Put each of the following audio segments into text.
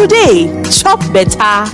Today, chop better.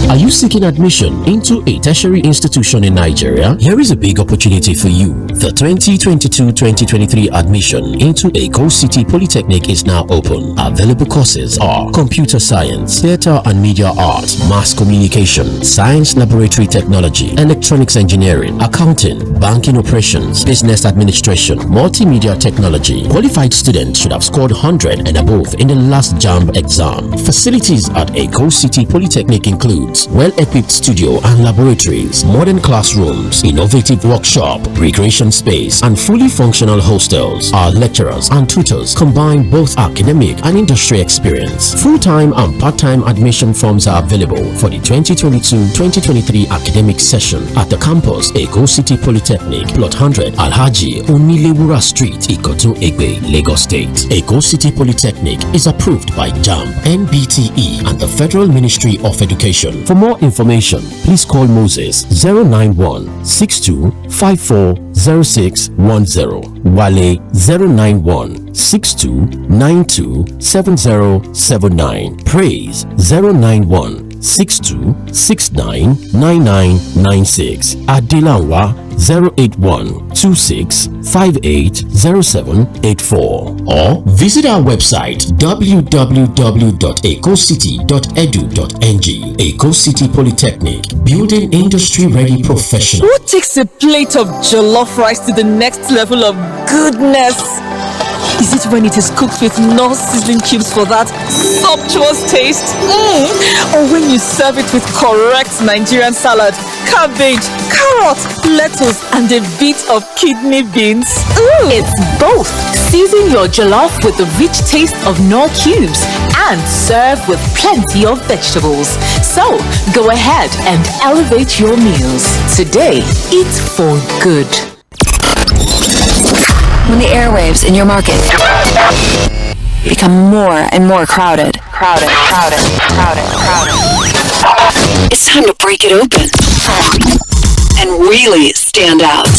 Are you seeking admission into a tertiary institution in Nigeria? Here is a big opportunity for you. The 2022-2023 admission into Èkó City Polytechnic is now open. Available courses are Computer Science, Theatre and Media Arts, Mass Communication, Science Laboratory Technology, Electronics Engineering, Accounting, Banking Operations, Business Administration, Multimedia Technology. Qualified students should have scored 100 and above in the last JAMB exam. Facilities at Èkó City Polytechnic includes well-equipped studio and laboratories, modern classrooms, innovative workshop, recreation space, and fully functional hostels. Our lecturers and tutors combine both academic and industry experience. Full-time and part-time admission forms are available for the 2022-2023 academic session at the campus Èkó City Polytechnic, Plot 100, Alhaji Onilewura Street, Ikoto Egbe, Lagos State. Èkó City Polytechnic is approved by JAMB, NBTE, and the Federal Ministry of Education. For more information, please call Moses 091-6254-0610, Wale 091-6292-7079, Praise 091-6269-9996, Adilanwa 081-2658-0784, or visit our website www.ecocity.edu.ng. Èkó City Polytechnic, building industry-ready professionals. Who takes a plate of jollof rice to the next level of goodness? Is it when it is cooked with no sizzling cubes for that sumptuous taste? Or when you serve it with correct Nigerian salad, cabbage, carrot, lettuce, and a bit of kidney beans? It's both. Season your jollof with the rich taste of Knorr cubes and serve with plenty of vegetables. So go ahead and elevate your meals. Today, eat for good. When the airwaves in your market become more and more crowded, it's time to break it open and really stand out.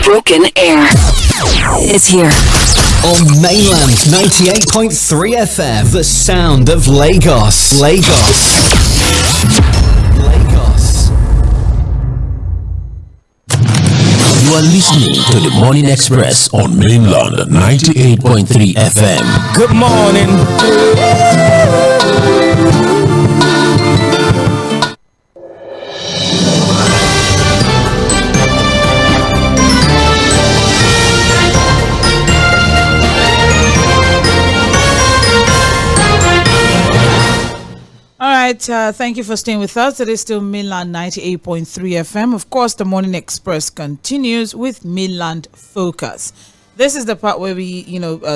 Broken Air is here. On mainland 98.3 FM, the sound of Lagos. You are listening to the Morning Express on mainland 98.3 FM. Good morning. All right, thank you for staying with us. It is still mainland 98.3 FM. Of course, the Morning Express continues with Mainland Focus. This is the part where we,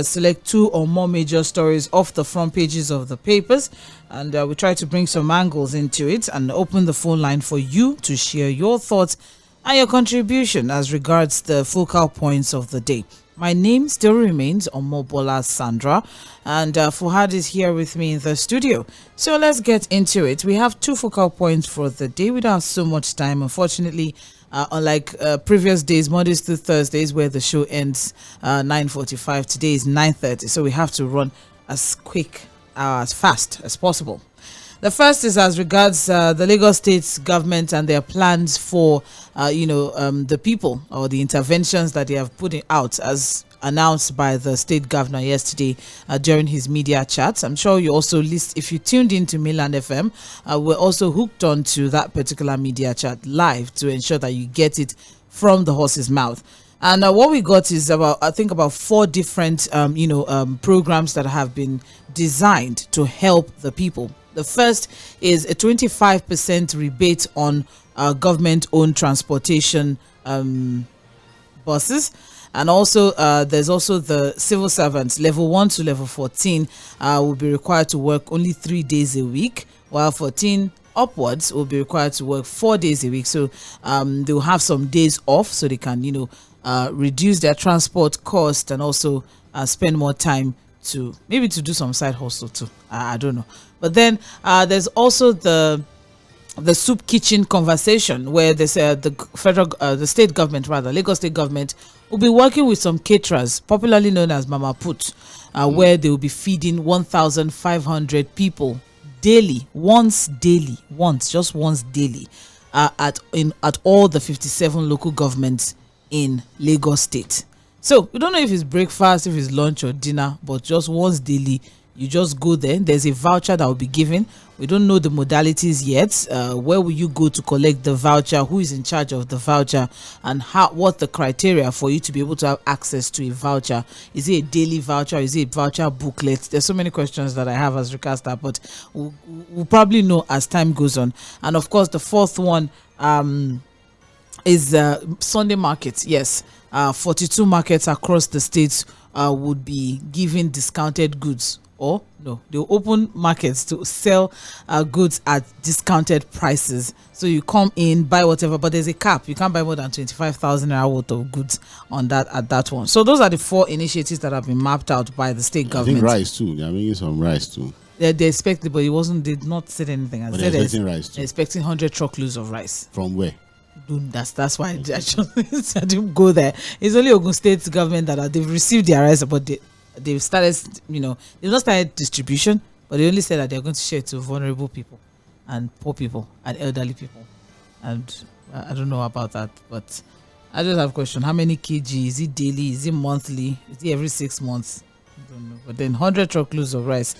select two or more major stories off the front pages of the papers, and we try to bring some angles into it and open the phone line for you to share your thoughts and your contribution as regards the focal points of the day. My name still remains Omobola Sandra, and Fuhad is here with me in the studio. So let's get into it. We have two focal points for the day. We don't have so much time, unfortunately. Unlike previous days, Mondays to Thursdays, where the show ends 9:45, today is 9:30. So we have to run as quick, as fast as possible. The first is as regards the Lagos State government and their plans for, the people, or the interventions that they have put out as announced by the state governor yesterday during his media chats. I'm sure you also if you tuned into Mainland FM, we're also hooked on to that particular media chat live to ensure that you get it from the horse's mouth. And what we got is about 4 different, programs that have been designed to help the people. The first is a 25% rebate on government-owned transportation buses. And also, there's also the civil servants, level 1 to level 14, will be required to work only 3 days a week, while 14 upwards will be required to work 4 days a week. So they'll have some days off so they can, reduce their transport cost and also spend more time to do some side hustle too. I don't know. But then there's also the soup kitchen conversation, where they say the state government, Lagos State government, will be working with some caterers, popularly known as Mama Put, where they will be feeding 1,500 people daily, just once daily, at all the 57 local governments in Lagos State. So we don't know if it's breakfast, if it's lunch or dinner, but just once daily, you just go there. There's a voucher that will be given. We don't know the modalities yet. Where will you go to collect the voucher? Who is in charge of the voucher? And what the criteria for you to be able to have access to a voucher? Is it a daily voucher? Is it a voucher booklet? There's so many questions that I have as regards that, but we'll probably know as time goes on. And of course, the fourth one is Sunday markets. Yes, 42 markets across the states would be giving discounted goods. Or no, they'll open markets to sell goods at discounted prices. So you come in, buy whatever, but there's a cap. You can't buy more than 25,000 naira worth of goods on that one. So those are the 4 initiatives that have been mapped out by the state government. I think rice too. They're making some rice too. They expected, but it did not say anything. But they're expecting rice too. They're expecting 100 truckloads of rice. From where? That's why I didn't go there. It's only Ogun State government that they've received their rice, but they've started, they've not started distribution, but they only said that they're going to share it to vulnerable people and poor people and elderly people. And I don't know about that, but I just have a question. How many kg? Is it daily? Is it monthly? Is it every 6 months? I don't know. But then 100 truckloads of rice.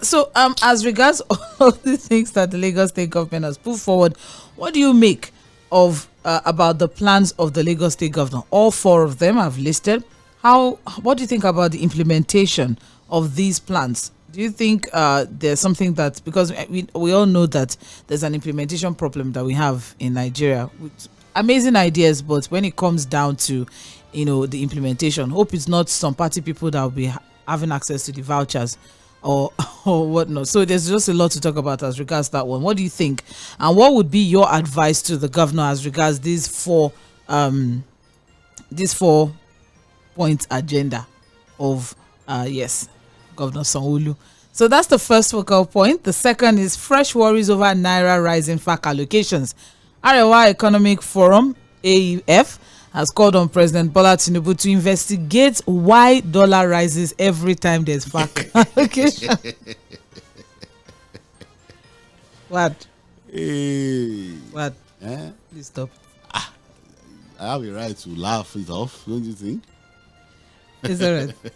So as regards all the things that the Lagos State government has put forward, what do you make of about the plans of the Lagos State governor? All 4 of them I've listed. What do you think about the implementation of these plans? Do you think there's something that, because we all know that there's an implementation problem that we have in Nigeria with amazing ideas, but when it comes down to the implementation, hope it's not some party people that will be having access to the vouchers or whatnot. So there's just a lot to talk about as regards that one. What do you think, and what would be your advice to the governor as regards these four point agenda of Governor Sanwo-Olu? So that's the first focal point. The second is fresh worries over NAIRA rising FAAC allocations. Arewa Economic Forum AEF has called on President Bola Tinubu to investigate why dollar rises every time there's FAAC allocation. What? What? Please stop. I have a right to laugh it off, don't you think? Is that right?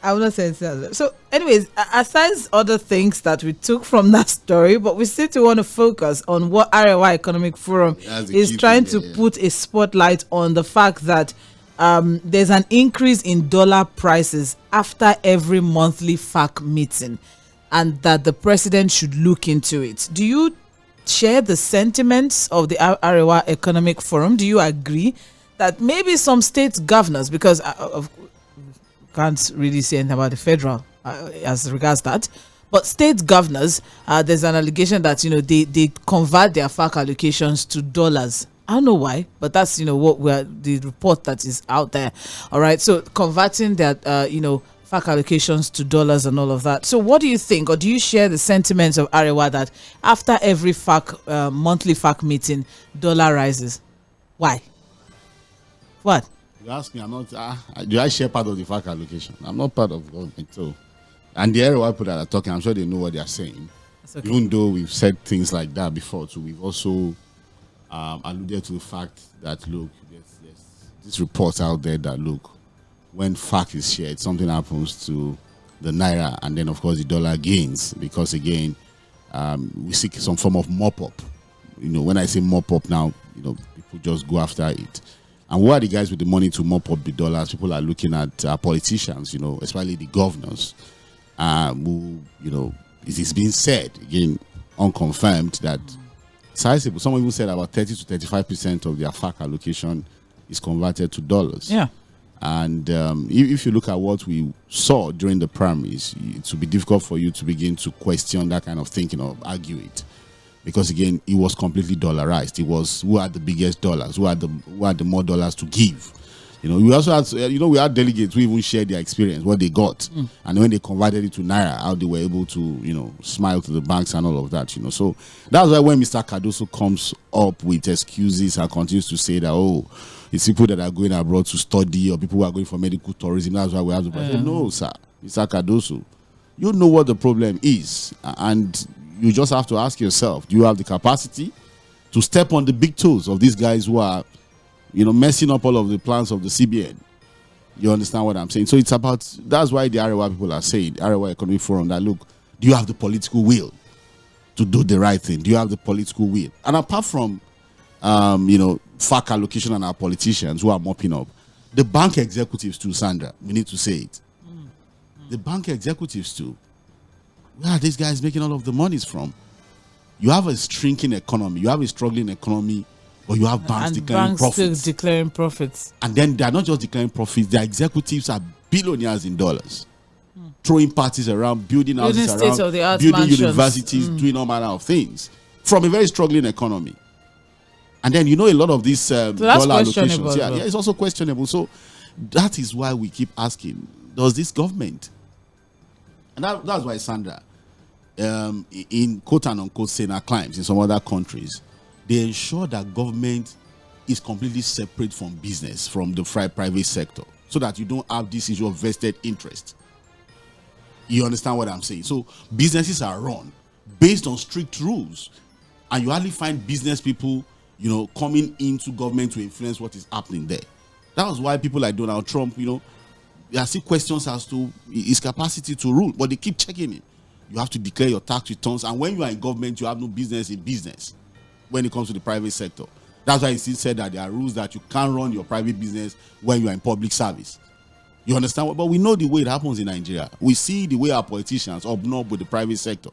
I will not say it. So, anyways, aside other things that we took from that story, but we still want to focus on what Arewa Economic Forum is trying to put a spotlight on the fact that there's an increase in dollar prices after every monthly FAAC meeting, and that the president should look into it. Do you share the sentiments of the Arewa Economic Forum? Do you agree that maybe some state governors, because can't really say anything about the federal as regards that, but state governors, there's an allegation that they convert their FAAC allocations to dollars. I don't know why, but that's the report that is out there. All right, so converting that FAAC allocations to dollars and all of that. So what do you think, or do you share the sentiments of Arewa that after every FAAC monthly FAAC meeting, dollar rises? Why? What? You ask me, I'm not. Do I share part of the FAAC allocation? I'm not part of government, so. And the Arewa people that are talking, I'm sure they know what they are saying. Okay. Even though we've said things like that before, too, we've also alluded to the fact that look, there's this report out there that look, when FAAC is shared, something happens to the naira, and then of course the dollar gains, because again, we seek some form of mop-up. When I say mop-up now, people just go after it. And who are the guys with the money to mop up the dollars? People are looking at politicians, especially the governors, who, it is being said, again, unconfirmed, that sizable, some even said about 30 to 35% of their FAAC allocation is converted to dollars. Yeah. And if you look at what we saw during the primaries, it will be difficult for you to begin to question that kind of thinking or argue it. Because again, it was completely dollarized. It was who had the biggest dollars, who had the more dollars to give. We also had, we had delegates who even shared their experience, what they got, and when they converted it to naira, how they were able to, smile to the banks and all of that. So that's why when Mr. Cardoso comes up with excuses and continues to say that it's people that are going abroad to study or people who are going for medical tourism, that's why we have to say, no, sir, Mr. Cardoso. you know what the problem is, and you just have to ask yourself, do you have the capacity to step on the big toes of these guys who are, messing up all of the plans of the CBN? You understand what I'm saying? So it's about, that's why the Arewa people are saying, Arewa Economic Forum, that look, do you have the political will to do the right thing? Do you have the political will? And apart from, FAAC allocation and our politicians who are mopping up, the bank executives too, Sandra, we need to say it. The bank executives too. Where are these guys making all of the monies from? You have a shrinking economy, you have a struggling economy, but you have banks declaring profits. Still declaring profits. And then they are not just declaring profits, their executives are billionaires in dollars. Throwing parties around, building houses around, building universities, doing all manner of things from a very struggling economy. And then, a lot of these dollar allocations, yeah, it's also questionable. So that is why we keep asking, does this government, and that's why, Sandra, in quote and unquote saner climes in some other countries, they ensure that government is completely separate from business, from the private sector, so that you don't have this issue of vested interest. You understand what I'm saying? So businesses are run based on strict rules, and you hardly find business people, coming into government to influence what is happening there. That was why people like Donald Trump, there are still questions as to his capacity to rule, but they keep checking it. You have to declare your tax returns, and when you are in government, you have no business in business when it comes to the private sector. That's why he still said that there are rules that you can't run your private business when you are in public service. You understand? But we know the way it happens in Nigeria. We see the way our politicians obnob with the private sector.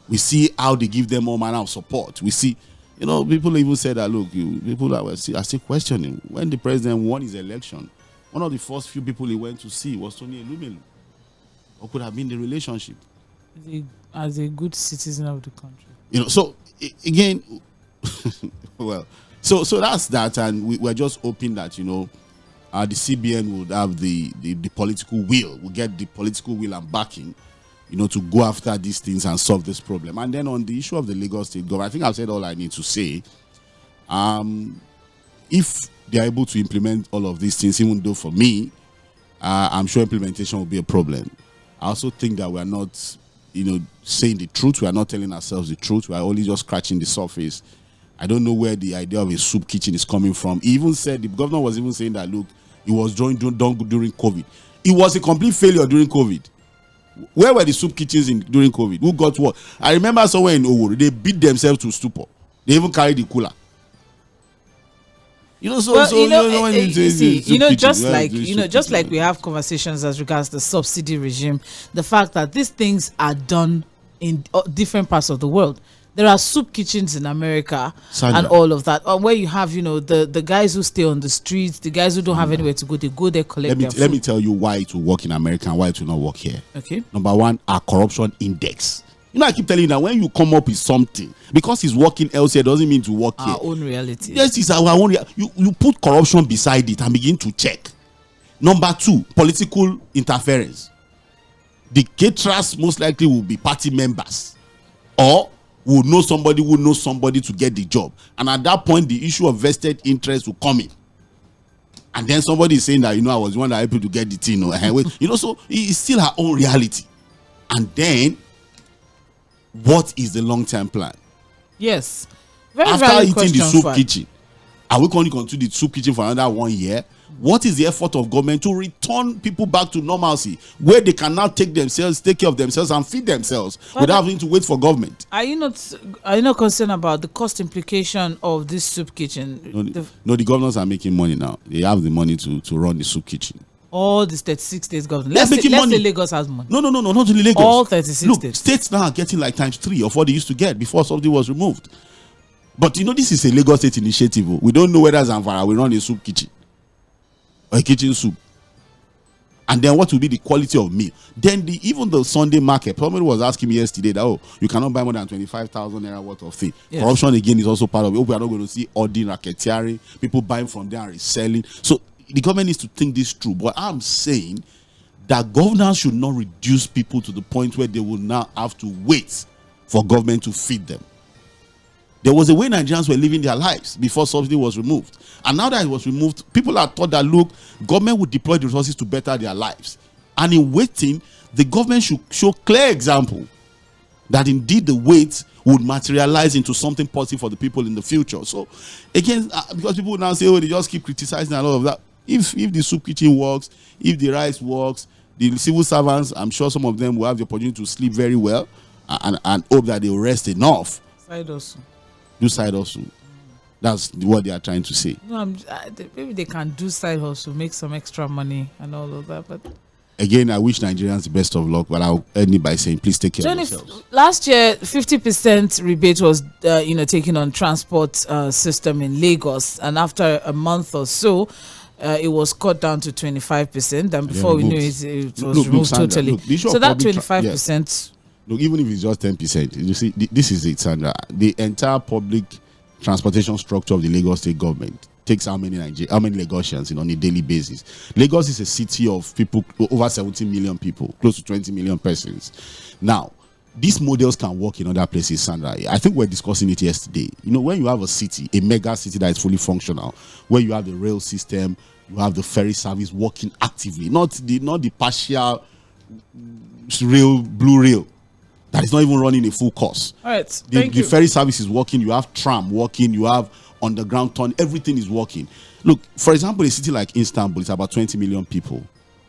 We see how they give them all manner of support. We see, people even said that, look, people are still questioning. When the president won his election, one of the first few people he went to see was Tʀᴇɪr. What could have been the relationship? As a good citizen of the country. So again, well, so that's that, and we're just hoping that the CBN would have the political will, will get the political will and backing, to go after these things and solve this problem. And then on the issue of the Lagos State government, I think I've said all I need to say. If they are able to implement all of these things, even though for me, I'm sure implementation will be a problem. I also think that we are not, saying the truth. We are not telling ourselves the truth. We are only just scratching the surface. I don't know where the idea of a soup kitchen is coming from. He even said, the governor was even saying that, look, it was done during COVID. It was a complete failure during COVID. Where were the soup kitchens during COVID? Who got what? I remember somewhere in Oworu, they beat themselves to stupor. They even carried the cooler. Just like we have conversations as regards the subsidy regime, the fact that these things are done in different parts of the world. There are soup kitchens in America, Sandra, and all of that, where you have, the guys who stay on the streets, the guys who don't have anywhere to go, they go there, collect their food. Let me tell you why it will work in America and why it will not work here. Okay. Number one, our corruption index. I keep telling you that when you come up with something, because it's working elsewhere doesn't mean to work here. Our own reality. Yes, it's our own reality. You put corruption beside it and begin to check. Number two, political interference. The caterers most likely will be party members, or will know somebody who knows somebody to get the job. And at that point, the issue of vested interest will come in. And then somebody is saying that, I was the one that helped you to get the thing. So it's still our own reality. And then, what is the long-term plan? Yes. After eating the soup kitchen, are we going to continue the soup kitchen for another 1 year? What is the effort of government to return people back to normalcy, where they can now take care of themselves and feed themselves without having to wait for government? Are you not concerned about the cost implication of this soup kitchen? No, the governors are making money now. They have the money to run the soup kitchen. All the 36 states government. Let's say Lagos has money. No, not only Lagos. All 36 states. States now are getting like times 3 of what they used to get before something was removed. But this is a Lagos State initiative. We don't know whether Zamfara will run a soup kitchen or a kitchen soup. And then what will be the quality of meal? Then even the Sunday market. Somebody was asking me yesterday that, you cannot buy more than 25,000 naira worth of thing. Yes. Corruption again is also part of it. We are not going to see ordinary racketeering, people buying from there and reselling. So the government needs to think this through. But I'm saying that governors should not reduce people to the point where they will now have to wait for government to feed them. There was a way Nigerians were living their lives before subsidy was removed. And now that it was removed, people are taught that, look, government would deploy the resources to better their lives. And in waiting, the government should show clear example that indeed the wait would materialize into something positive for the people in the future. So again, because people now say, oh, they just keep criticizing and all of that. If the soup kitchen works, if the rice works, the civil servants, I'm sure some of them will have the opportunity to sleep very well and hope that they will rest enough. Side hustle. Do side hustle. That's what they are trying to say. No, maybe they can do side hustle, make some extra money and all of that. But again, I wish Nigerians the best of luck, but I'll end it by saying, please take care of yourselves. Last year, 50% rebate was, taken on transport system in Lagos, and after a month or so, it was cut down to 25%. And before we knew it was removed totally. So that 25%. Look, even if it's just 10%, you see, this is it, Sandra. The entire public transportation structure of the Lagos state government takes how many Lagosians on a daily basis. Lagos is a city of people, over 17 million people, close to 20 million persons. Now, these models can work in other places, Sandra. I think we're discussing it yesterday. When you have a city, a mega city that is fully functional, where you have the rail system, you have the ferry service working actively, not the partial blue rail that is not even running a full course. All right, the ferry service is working, you have tram working, you have underground tunnel, everything is working. Look, for example, a city like Istanbul, it's about 20 million people.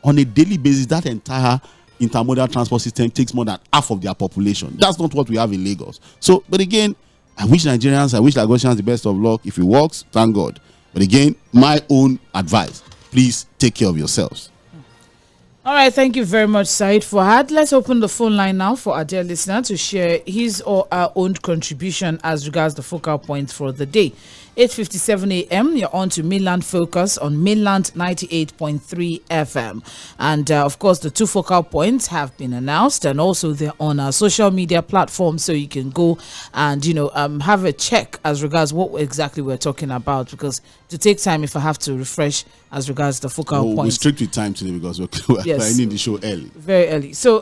On a daily basis, that entire intermodal transport system takes more than half of their population. That's not what we have in Lagos. So, but again, I wish Lagosians the best of luck. If it works, thank God. But again, my own advice, please take care of yourselves. All right, thank you very much, Said Fuad. Let's open the phone line now for our dear listener to share his or her own contribution as regards the focal points for the day. 8:57 a.m. You're on to Mainland Focus on Mainland 98.3 FM. And of course, the two focal points have been announced, and also they're on our social media platforms, so you can go and have a check as regards what exactly we're talking about, because to take time if I have to refresh as regards the focal points. We're strict with time today because we're ending the show early. Very early. So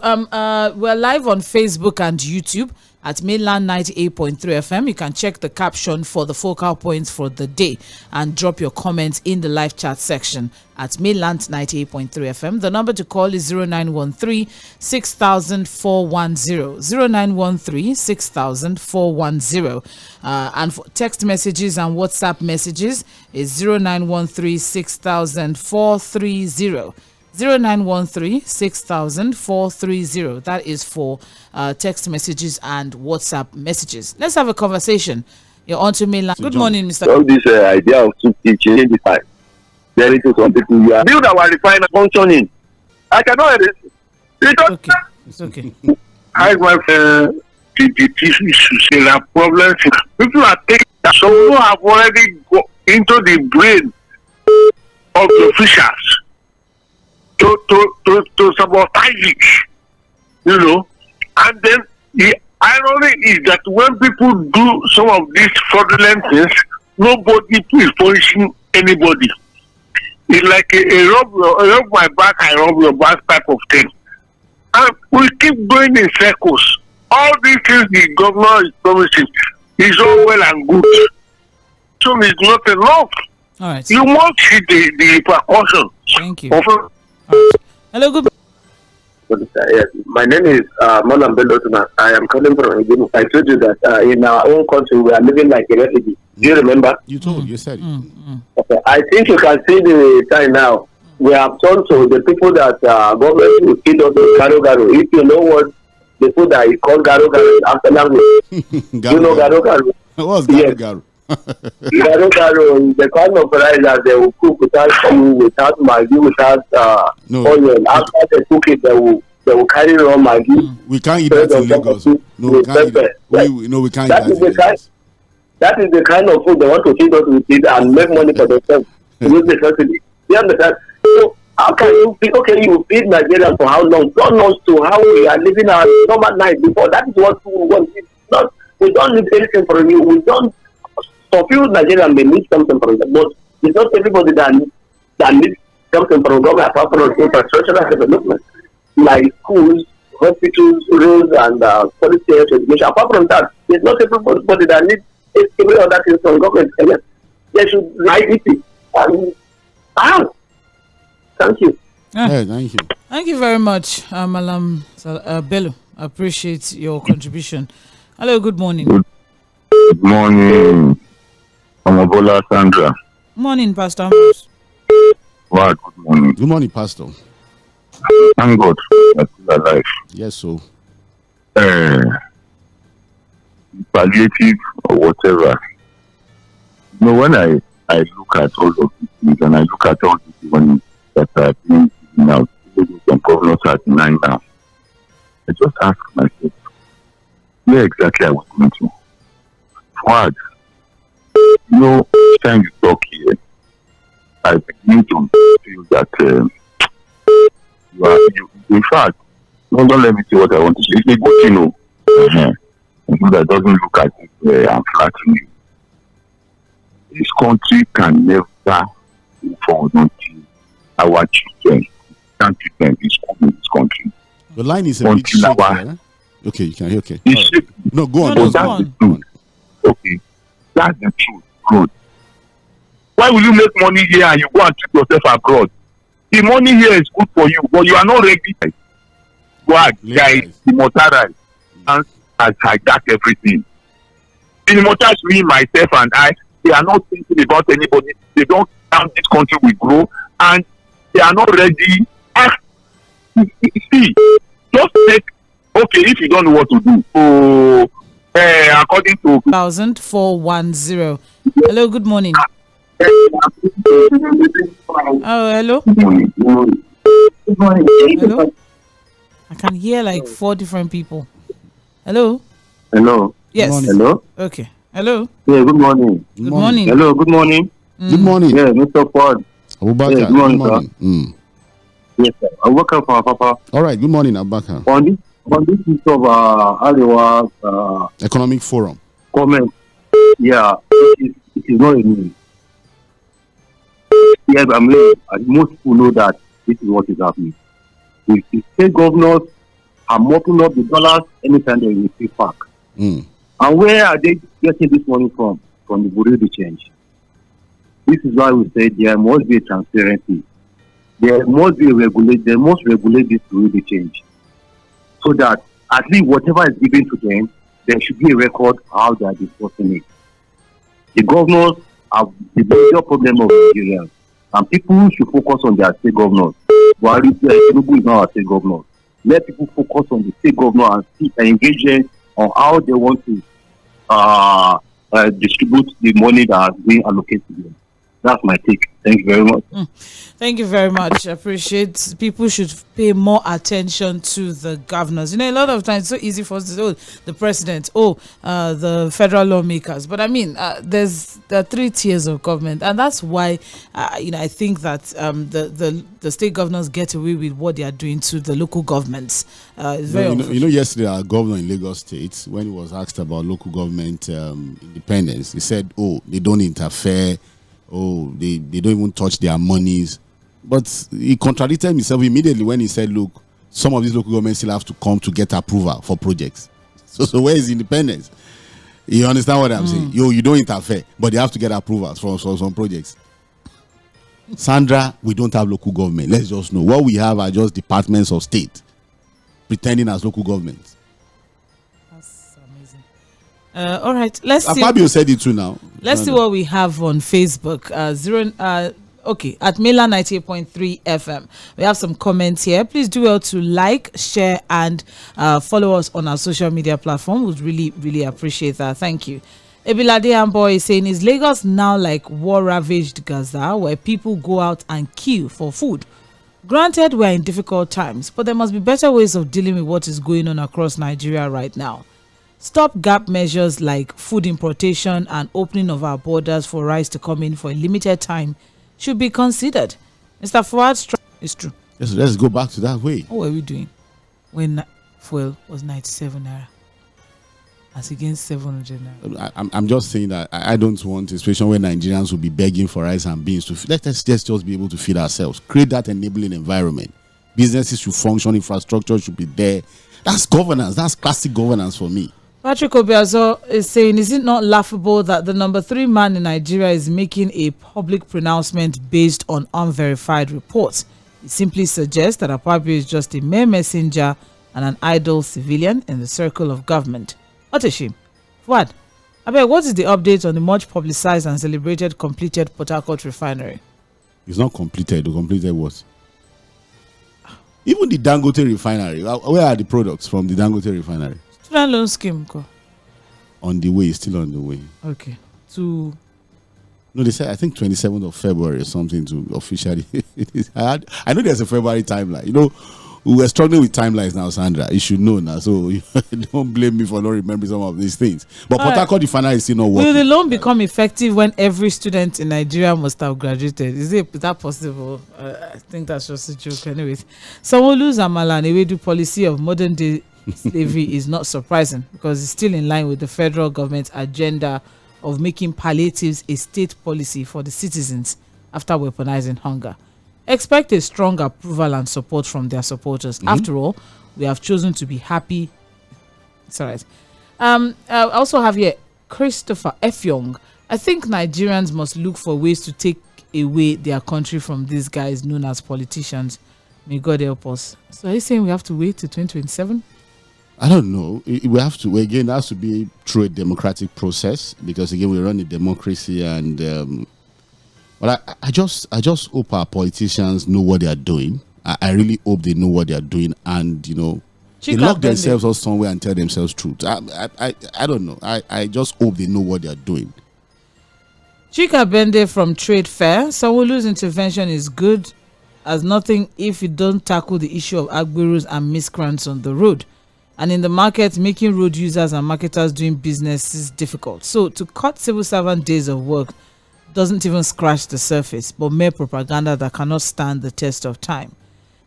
we're live on Facebook and YouTube at Mainland 98.3 FM. You can check the caption for the focal points for the day and drop your comments in the live chat section at Mainland 98.3 FM. The number to call is 0913 6410 0913 6410. And for text messages and WhatsApp messages is 0913 6430. 0913 6430. That is for text messages and WhatsApp messages. Let's have a conversation. You're on to Mainland. Good morning, Mr. All this idea of change the time. There is some people who are build our refiner functioning. I cannot hear this. It's okay. I want the issues. There are problems. People are taking some who have already got into the brain of the officials to sabotage it, and then the irony is that when people do some of these fraudulent things, nobody is punishing anybody. It's like a rub my back, I rub your back type of thing, and we keep going in circles. All these things the governor is promising is all well and good, so it's not enough. All right. You must see the repercussions. Thank you. Hello, good. Yes, my name is Malam Bello. I am calling from Igumu. I told you that in our own country we are living like a refugee. Do you remember? You said it. Okay. I think you can see the time now. We have turned to the people that government will feed us with garo garo. If you know what the food that is called garo garo after language, you know garo garo. What's garo garo? Garo garo is the kind of rice that they will cook without stew, without maggi, without onion. After they cook it, they will carry raw maggi. We can't eat that in Lagos. No, we can't eat that. We can't eat that in Lagos. That is the kind of food they want to feed us with it and make money for themselves. Use the subsidy. You understand? So how can you feed? Okay, you feed Nigeria for how long? God knows to how we are living our normal life before. That is what we want. We don't need anything from you. We don't. So few Nigerians may need something from them, but it's not everybody that needs something from government apart from infrastructural development, like schools, hospitals, roads, and quality education. Apart from that, it's not everybody that needs every other thing from government. They should write it. Thank you. Yeah, thank you. Thank you very much, Malam Bello. I appreciate your contribution. Hello, good morning. Good morning, Omobola Sandra. Morning, Pastor Ambrose. Wow, good morning. Good morning, Pastor. Thank God I'm still alive. Yes, so. Palliative or whatever. You know, when I look at all of these things and I look at all the money that are being given out, some governors are denying now, I just ask myself, where exactly are we going to? What? You know, each time you talk here, I begin to feel that you in fact, don't let me say what I want to say. It's a good thing, so that doesn't look as if I'm flattering you. This country can never move forward until our children can't treat them in school in this country. The line is a bit shaky, eh? Okay, you can hear. Okay. Right. No, go on. No, That's go on. the truth. Okay, that's the truth. Good. Why will you make money here and you go and treat yourself abroad? The money here is good for you, but you are not ready. Why, guys? The motorized and has hijacked everything. The motorized, me, myself, and I, they are not thinking about anybody. They don't count this country will grow, and they are not ready. See, just take. Okay, if you don't know what to do, according to 410. Hello, good morning. Oh, hello. Hello. I can hear like 4 different people. Hello. Hello. Yes. Hello. Okay. Hello. Yeah, good morning. Good morning. Hello, good morning. Good morning. Yeah, Mr. Ford. Abubakar. Yeah, good morning, sir. Yes, sir. I work for Papa. All right. Good morning, Abubakar. On this piece of Aliwa Economic Forum. comment, yeah, it is not a news. Yes, most people know that this is what is happening. The state governors are mopping up the dollars anytime they will pay back. And where are they getting this money from? From the Bureau de Change. This is why we say there must be a transparency. There must be a regulate. They must regulate this Bureau de Change, so that at least whatever is given to them, there should be a record how they are discussing it. The governors are the major problem of Nigeria, and people should focus on their state governors. Buhari is not our state governor. Let people focus on the state governor and engage them on how they want to distribute the money that is being allocated to them. That's my take. Thank you very much. Thank you very much. I appreciate people should pay more attention to the governors. You know, a lot of times it's so easy for us to say, oh, the president, the federal lawmakers. But I mean, there are 3 tiers of government, and that's why I think that the state governors get away with what they are doing to the local governments. It's very yesterday our governor in Lagos State, when he was asked about local government independence, he said, "Oh, they don't interfere. Oh, they don't even touch their monies." But he contradicted himself immediately when he said, look, some of these local governments still have to come to get approval for projects. So where is independence? You understand what I'm saying? You don't interfere, but they have to get approvals for some projects. Sandra, we don't have local government. Let's just know. What we have are just departments of state pretending as local governments. That's amazing. All right, let's see. Fabio said it too now. Let's see what we have on Facebook. At Milan 98.3 FM. We have some comments here. Please do well to like, share, and follow us on our social media platform. We'd really, really appreciate that. Thank you. Ebilade Amboy is saying, is Lagos now like war-ravaged Gaza, where people go out and queue for food? Granted, we're in difficult times, but there must be better ways of dealing with what is going on across Nigeria right now. Stop-gap measures like food importation and opening of our borders for rice to come in for a limited time should be considered. Mr. Fuad, it's true. Let's go back to that way. What were we doing when fuel was 97 naira as against 700 naira? I'm just saying that I don't want a situation where Nigerians will be begging for rice and beans to let us just be able to feed ourselves. Create that enabling environment. Businesses should function, infrastructure should be there. That's governance. That's classic governance for me. Patrick Obiazo is saying, is it not laughable that the number 3 man in Nigeria is making a public pronouncement based on unverified reports? It simply suggests that Akpabio is just a mere messenger and an idle civilian in the circle of government. What a shame. What? What is the update on the much publicized and celebrated completed Port Harcourt refinery? It's not completed. The completed what? Even the Dangote refinery. Where are the products from the Dangote refinery? Student loan scheme. On the way, still on the way. Okay. No, they said I think 27th of February or something to officially. I know there's a February timeline. You know, we were struggling with timelines now, Sandra. You should know now, so don't blame me for not remembering some of these things. But Port Harcourt refinery is still not working. Will the loan become effective when every student in Nigeria must have graduated? Is that possible? I think that's just a joke. Anyways, Sanwo-Olu's Amala and Ewedu policy of modern day slavery is not surprising because it's still in line with the federal government's agenda of making palliatives a state policy for the citizens after weaponizing hunger. Expect a strong approval and support from their supporters. After all, we have chosen to be happy. It's all right. I also have here Christopher F. Young. I think Nigerians must look for ways to take away their country from these guys known as politicians. May God help us. So are you saying we have to wait till 2027? I don't know. We have to, again, it has to be through a democratic process because, again, we run a democracy and... but I just hope our politicians know what they are doing. I really hope they know what they are doing and, they lock themselves up somewhere and tell themselves truth. I don't know. I just hope they know what they are doing. Chika Bende from Trade Fair. Sanwo-Olu's intervention is good as nothing if you don't tackle the issue of agberos and miscreants on the road. And in the market, making road users and marketers doing business is difficult. So to cut civil servant days of work doesn't even scratch the surface, but mere propaganda that cannot stand the test of time.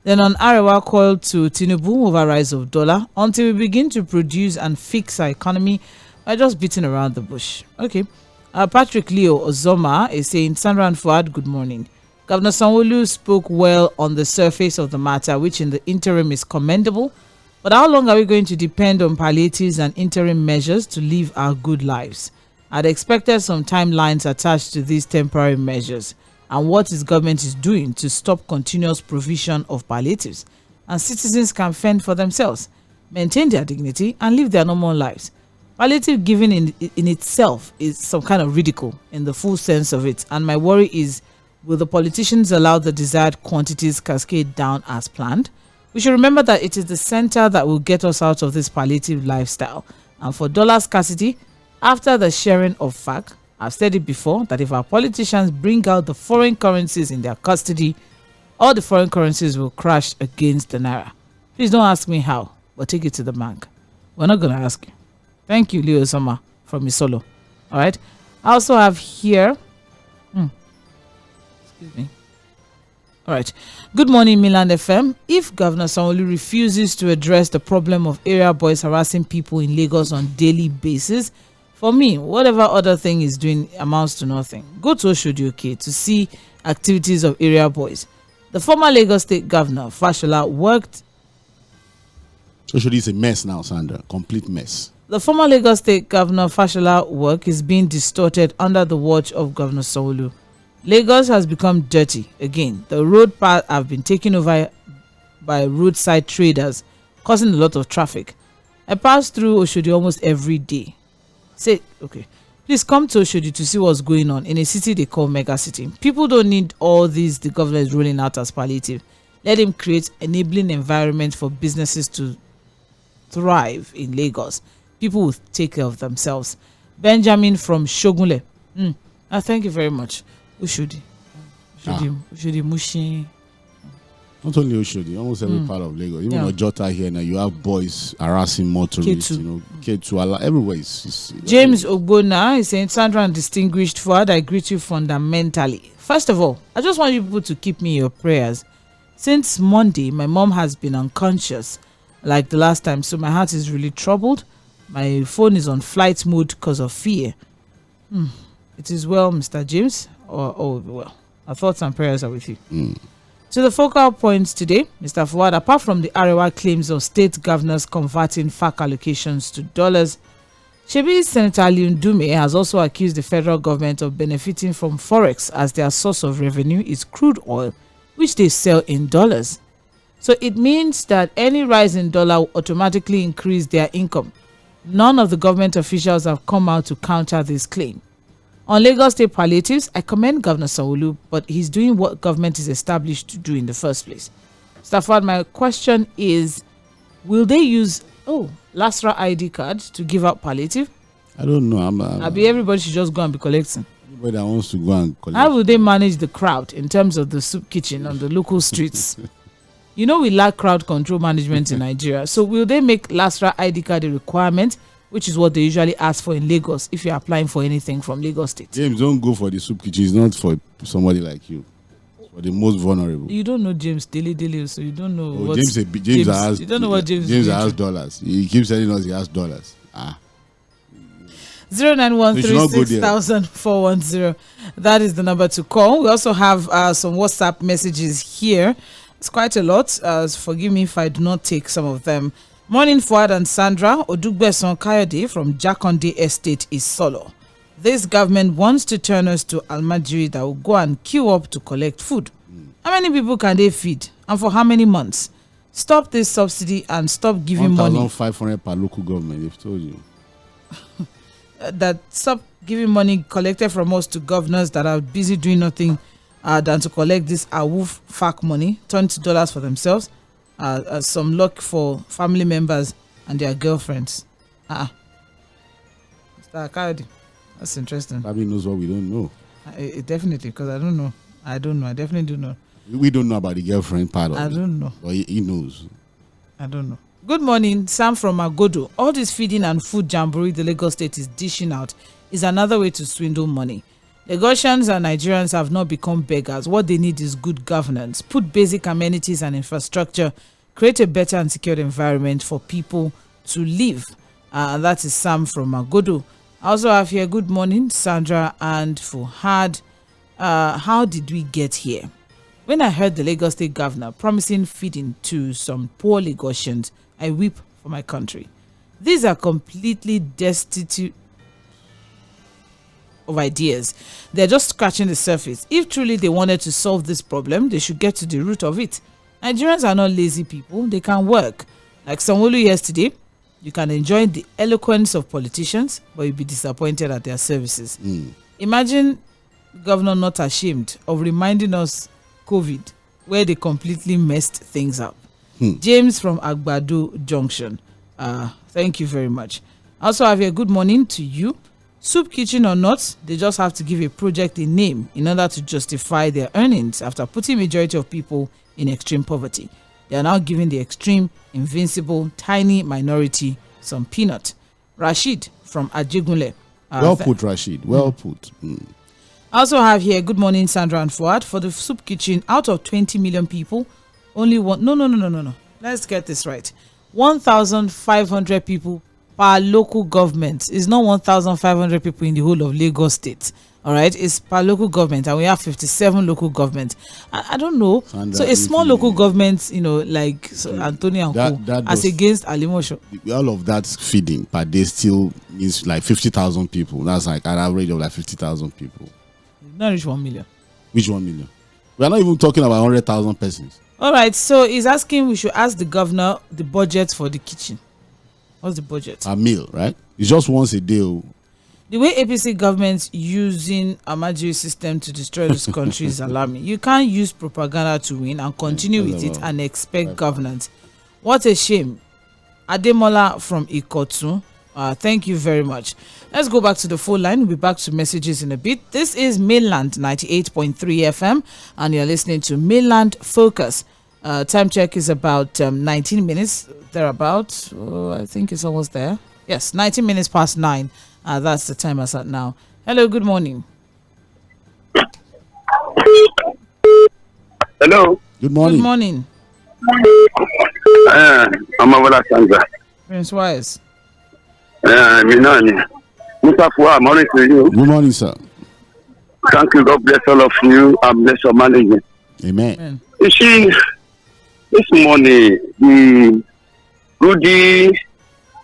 Then on Arewa call to Tinubu over rise of dollar until we begin to produce and fix our economy by just beating around the bush. Okay. Patrick Leo Ozoma is saying, Sandra and Fuad, good morning. Governor Sanwo-Olu spoke well on the surface of the matter, which in the interim is commendable. But how long are we going to depend on palliatives and interim measures to live our good lives? I'd expected some timelines attached to these temporary measures and what his government is doing to stop continuous provision of palliatives, and citizens can fend for themselves, maintain their dignity and live their normal lives. Palliative giving in itself is some kind of ridicule in the full sense of it, and my worry is, will the politicians allow the desired quantities cascade down as planned? We should remember that it is the center that will get us out of this palliative lifestyle. And for dollar scarcity, after the sharing of FAAC, I've said it before that if our politicians bring out the foreign currencies in their custody, all the foreign currencies will crash against the Naira. Please don't ask me how, but take it to the bank. We're not going to ask you. Thank you, Leo Summer from Isolo. All right. I also have here... Excuse me. All right. Good morning, Milan FM. If Governor Sanwo-Olu refuses to address the problem of area boys harassing people in Lagos on daily basis, for me, whatever other thing he's doing amounts to nothing. Go to Oshodi to see activities of area boys. The former Lagos State Governor, Fashola, worked... Oshodi is a mess now, Sandra. Complete mess. The former Lagos State Governor, Fashola, work is being distorted under the watch of Governor Sanwo-Olu. Lagos has become dirty again. The road paths have been taken over by roadside traders, causing a lot of traffic. I pass through Oshodi almost every day. Say, okay, please come to Oshodi to see what's going on in a city they call mega city. People don't need all these the government is rolling out as palliative. Let him create enabling environment for businesses to thrive in Lagos. People will take care of themselves. Benjamin from Shogunle. Thank you very much. Ushodi Mushin. Not only Oshodi, almost every part of Lagos. Even Ojota here now, you have boys harassing motorists, K2, everywhere. James Ogbona is saying, Sandra and distinguished Fuad, I greet you fundamentally. First of all, I just want you people to keep me in your prayers. Since Monday, my mom has been unconscious like the last time, so my heart is really troubled. My phone is on flight mode because of fear. It is well, Mr. James. Well, our thoughts and prayers are with you. To the focal points today, Mr. Fuad, apart from the Arewa claims of state governors converting FAAC allocations to dollars, Senator Lyoundume has also accused the federal government of benefiting from forex as their source of revenue is crude oil, which they sell in dollars. So it means that any rise in dollar will automatically increase their income. None of the government officials have come out to counter this claim. On Lagos State palliatives, I commend Governor Sanwo-Olu, but he's doing what government is established to do in the first place. Stafford, my question is, will they use LASRA ID card to give out palliative? I don't know. Everybody should just go and be collecting. Everybody that wants to go and collect. How will they manage the crowd in terms of the soup kitchen on the local streets? You know, we lack crowd control management in Nigeria. So will they make LASRA ID card a requirement, which is what they usually ask for in Lagos if you're applying for anything from Lagos State? James, don't go for the soup kitchen. It's not for somebody like you. It's for the most vulnerable. You don't know James daily, so you don't know what James has, you don't know what James has dollars. He keeps telling us he has dollars. 09136000410. That is the number to call. We also have some WhatsApp messages here. It's quite a lot. Forgive me if I do not take some of them. Morning, Fuad and Sandra. Odugbeson Kayode from Jakonde Estate is solo. This government wants to turn us to Almajiri that will go and queue up to collect food. How many people can they feed? And for how many months? Stop this subsidy and stop giving money. 1,500 per local government, they've told you. That stop giving money collected from us to governors that are busy doing nothing than to collect this AWUF FAAC money, turn to dollars for themselves. Some luck for family members and their girlfriends. Mr. Akadi, that's interesting. Probably knows what we don't know. Definitely, because I don't know. I definitely do know. We don't know about the girlfriend part of it. I don't know. But he knows. I don't know. Good morning, Sam from Agodo. All this feeding and food jamboree the Lagos State is dishing out is another way to swindle money. Lagosians and Nigerians have not become beggars. What they need is good governance. Put basic amenities and infrastructure. Create a better and secure environment for people to live. And that is Sam from Agodo. I also have here, good morning, Sandra and Fuhad. How did we get here? When I heard the Lagos State governor promising feeding to some poor Lagosians, I weep for my country. These are completely destitute of ideas. They're just scratching the surface. If truly they wanted to solve this problem, they should get to the root of it. Nigerians are not lazy people. They can work. Like Sanwo-Olu yesterday, you can enjoy the eloquence of politicians, but you'll be disappointed at their services. Imagine the governor not ashamed of reminding us COVID, where they completely messed things up. James from Agbado Junction. Thank you very much. Also have a good morning to you. Soup kitchen or not, they just have to give a project a name in order to justify their earnings after putting majority of people in extreme poverty. They are now giving the extreme, invincible, tiny minority some peanut. Rashid from Ajegunle. Well put, Rashid. Well put. I also have here, good morning, Sandra and Fuad. For the soup kitchen, out of 20 million people, only one. No. Let's get this right. 1,500 people per local government. It's not 1,500 people in the whole of Lagos State. All right, it's per local government, and we have 57 local governments. I don't know. Sandra, so a small local government, like Antonio and Co, as against Alimosho. All of that feeding per day still means like 50,000 people. That's like an average of like 50,000 people. Not reach 1 million. Which 1 million? We are not even talking about 100,000 persons. All right, so he's asking we should ask the governor the budget for the kitchen. What's the budget? A meal, right? It's just once a day. The way APC government's using Amajiri system to destroy this country is alarming. You can't use propaganda to win and continue with it and expect governance. What a shame. Ademola from Ikotu. Thank you very much. Let's go back to the phone line. We'll be back to messages in a bit. This is Mainland 98.3 FM, and you're listening to Mainland Focus. Time check is about 19 minutes, thereabout. I think it's almost there. Yes, 19 minutes past 9. That's the time as at now. Hello, good morning. Hello. Good morning. Good morning. I'm Avola Sandra. Prince Wise. Mr. Fuad, morning to you. Good morning, sir. Thank you. God bless all of you and bless your management. Amen. You see, this morning, the goodie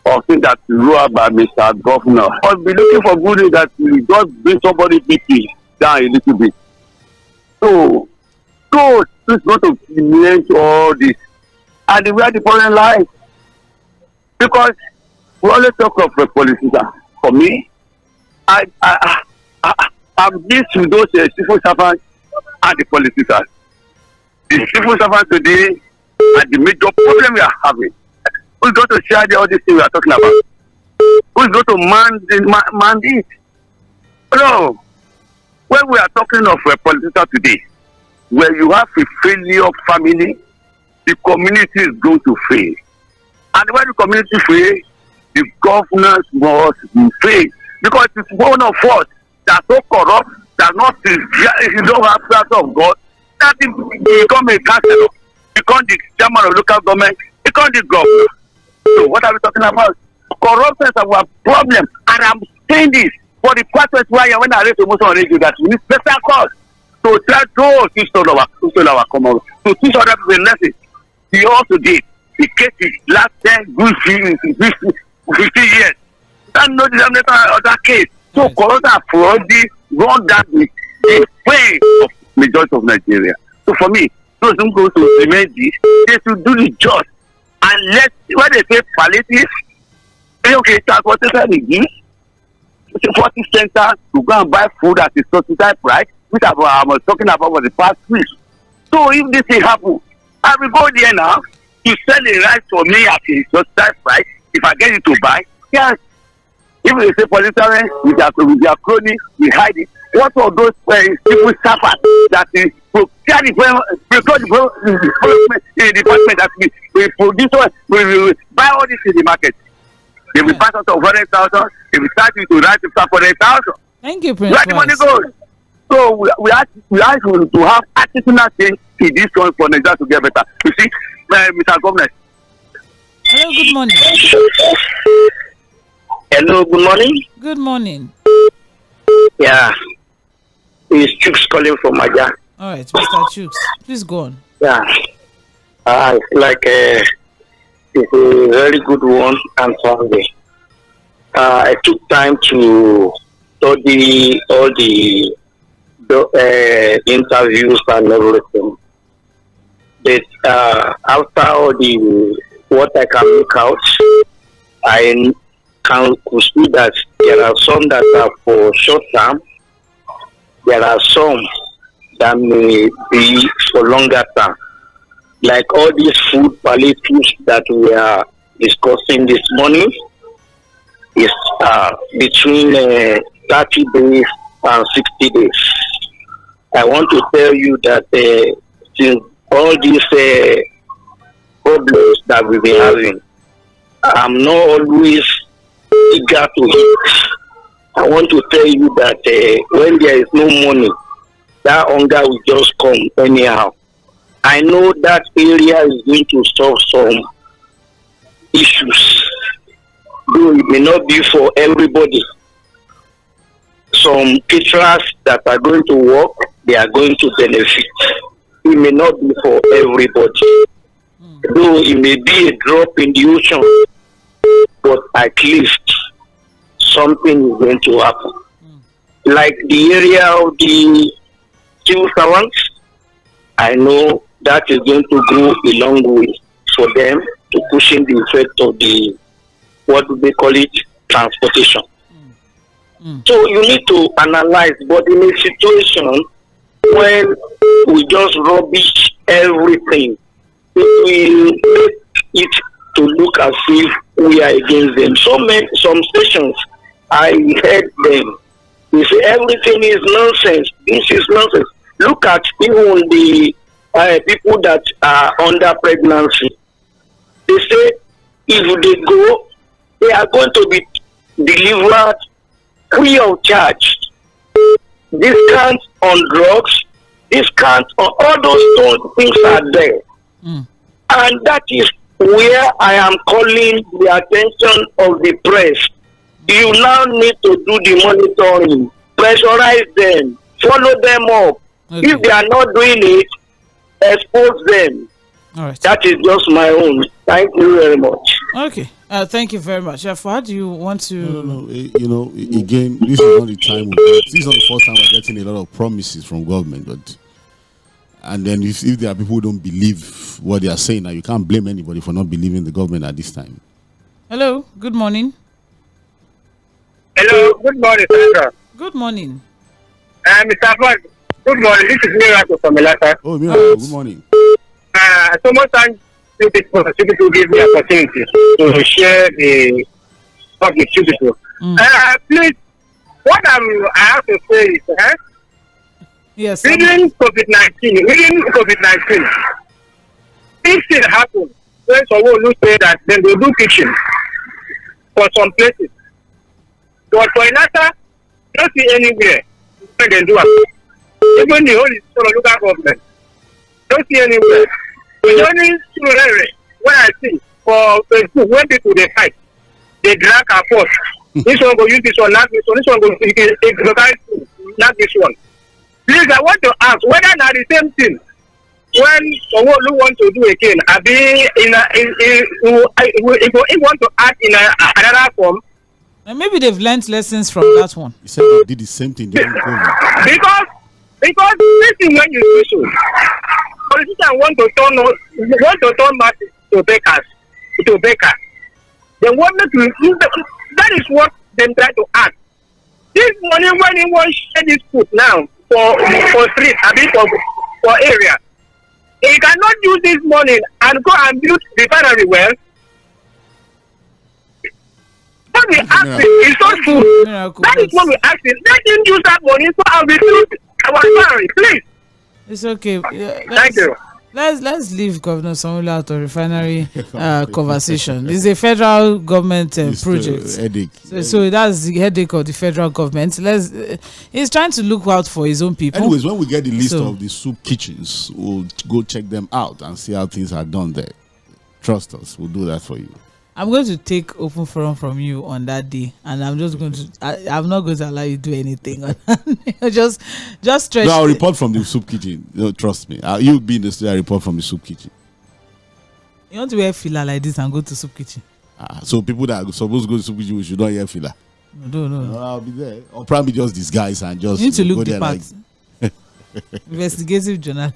or thing that wrote by Mr. Governor, I'll be looking for goodie that will just bring somebody BP down a little bit. So who's going to create all this? And where the problem lies. Because we always talk of a politician. For me, I'm used to those civil servants and the politicians. The civil servants today are the major problem we are having. Who's going to share all these things we are talking about? Who's going to man it? No. When we are talking of a politician today, where you have a failure family, the community is going to fail. And when the community fails, the governance must fail. Because it's one of us that's so corrupt, that not you don't have trust of God, that become a councillor, become the chairman of local government, become the governor. So what are we talking about? Corruption is our problem. And I'm saying this for the purpose why when I read the motion on radio that we need special cause to try to teach our common, to teach other people a lesson. We also did. The case is last 10, 50 years. That no denominator of that case. So corruption and fraud run that the way of majority of Nigeria. So for me, those who go to remain this, they should do the just. And let when they say palliative, okay, transportation is this. 40 center to go and buy food at a subsidized price, which I was talking about for the past week. So if this thing happen, I will go there now to sell the rice for me at a subsidized price. If I get it to buy, yes. If they say politicians with their cronies, we hide it. What are those people suffer that is the department that we produce, we buy all this in the market. They will pass out of 100,000. They will start to write to 400,000. Thank you, Prince. Where the money goes? So we have to have artisanal things in this one for Nigeria to get better. You see, Mr. Governor. Hello, good morning. Hello, good morning. Good morning. Yeah. It's Chooks calling from Maja. All right, Mr. Chooks, please go on. Yeah. It's like it's a very good one and Sunday. I took time to study all the interviews and everything. But after all what I can make out, I can see that there are some that are for short term. There are some that may be for longer term. Like all these food palliatives that we are discussing this morning is between 30 days and 60 days. I want to tell you that since all these problems that we've been having, I'm not always eager to eat. I want to tell you that when there is no money, that hunger will just come anyhow. I know that area is going to solve some issues, though it may not be for everybody. Some caterers that are going to work, they are going to benefit. It may not be for everybody, though it may be a drop in the ocean, but at least something is going to happen. Like the area of the civil servants, I know that is going to go a long way for them to cushion the effect of the, what do they call it, transportation. So you need to analyze, but in a situation when we just rubbish everything, it will make it to look as if we are against them. Some stations, I heard them, they say everything is nonsense. This is nonsense. Look at even the people that are under pregnancy. They say if they go, they are going to be delivered free of charge. Discount on drugs, discount on all those things are there. And that is where I am calling the attention of the press. You now need to do the monitoring, pressurize them, follow them up. Okay. If they are not doing it, expose them. All right. That is just my own. Thank you very much. Okay. Thank you very much. How do you want to? No. Again, this is not the time. This is not the first time we're getting a lot of promises from government. But And then if there are people who don't believe what they are saying, now you can't blame anybody for not believing the government at this time. Hello, good morning. Hello, good morning, Sandra. Good morning. Mr. Ford, good morning. This is Miracle from Elasa. Oh, Miracle, good morning. So much time you people give me opportunity to share the talk with you people. Please, what I have to say is, yes, within COVID-19, things still happen. When someone will say that then they do kitchen for some places. But for Elasa, don't see anywhere when they do it. Even the whole local government, don't see anywhere. The only area where I see for Facebook, when people they fight, they drag a force. This one go use this one, not this one. This one go not this one. Please, I want to ask whether not the same thing when someone who want to do again, I be if want to act in another form. And maybe they've learned lessons from that one. You said they did the same thing during COVID. Because this thing when you do so, politicians want to turn masses to bakers. They want to that is what they try to act. This money when you want to share this food now for street, I mean for area. He cannot use this money and go and build refinery well. What we asking is so true. That is what we asking. Let him use that money so I'll be build our refinery, please. It's okay. Thank you. Let's leave Governor Sanwo-Olu out of refinery conversation. It's a federal government project. Headache. So that's the headache of the federal government. He's trying to look out for his own people. Anyways, when we get the list of the soup kitchens, we'll go check them out and see how things are done there. Trust us, we'll do that for you. I'm going to take open forum from you on that day, and I'm just going to. I'm not going to allow you to do anything. just stretch. No, I'll report from the soup kitchen. No, trust me. You'll be in the studio. I report from the soup kitchen. You want to wear filler like this and go to soup kitchen? So people that are supposed to go to soup kitchen, we should not wear filler. No. I'll be there. Or probably just disguise and just. You need to look the part. Investigative journalism.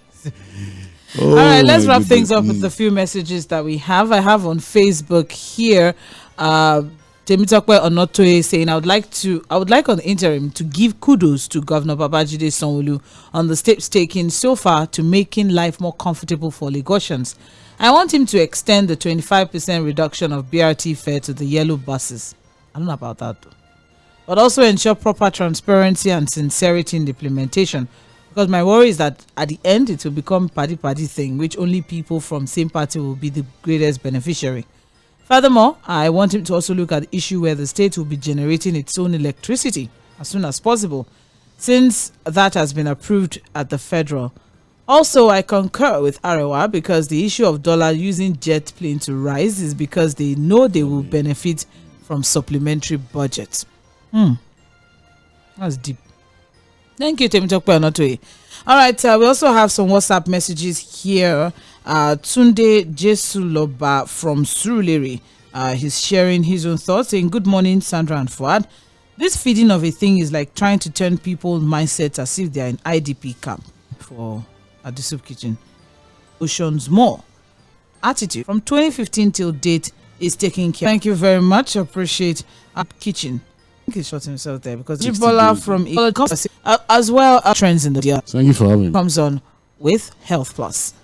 All right, let's wrap things up with a few messages that we have. I have on Facebook here, Temitope Onotoye saying, I would like on the interim to give kudos to Governor Babajide Sanwo-Olu on the steps taken so far to making life more comfortable for Lagosians. I want him to extend the 25% reduction of BRT fare to the yellow buses. I don't know about that though. But also ensure proper transparency and sincerity in the implementation. Because my worry is that at the end, it will become party thing, which only people from same party will be the greatest beneficiary. Furthermore, I want him to also look at the issue where the state will be generating its own electricity as soon as possible, since that has been approved at the federal. Also, I concur with Arewa because the issue of dollar using jet plane to rise is because they know they will benefit from supplementary budgets. That's deep. Thank you, Temitope Onotoye. All right, we also have some WhatsApp messages here. Tunde Jesuloba from Surulere. He's sharing his own thoughts, saying, good morning, Sandra and Fuad. This feeding of a thing is like trying to turn people's mindsets as if they are in IDP camp at the soup kitchen. Ocean's more attitude from 2015 till date is taking care. Thank you very much. Appreciate kitchen. He's shot himself there because Jibola from as well trends in the Thank you for having me. comes on with Health Plus.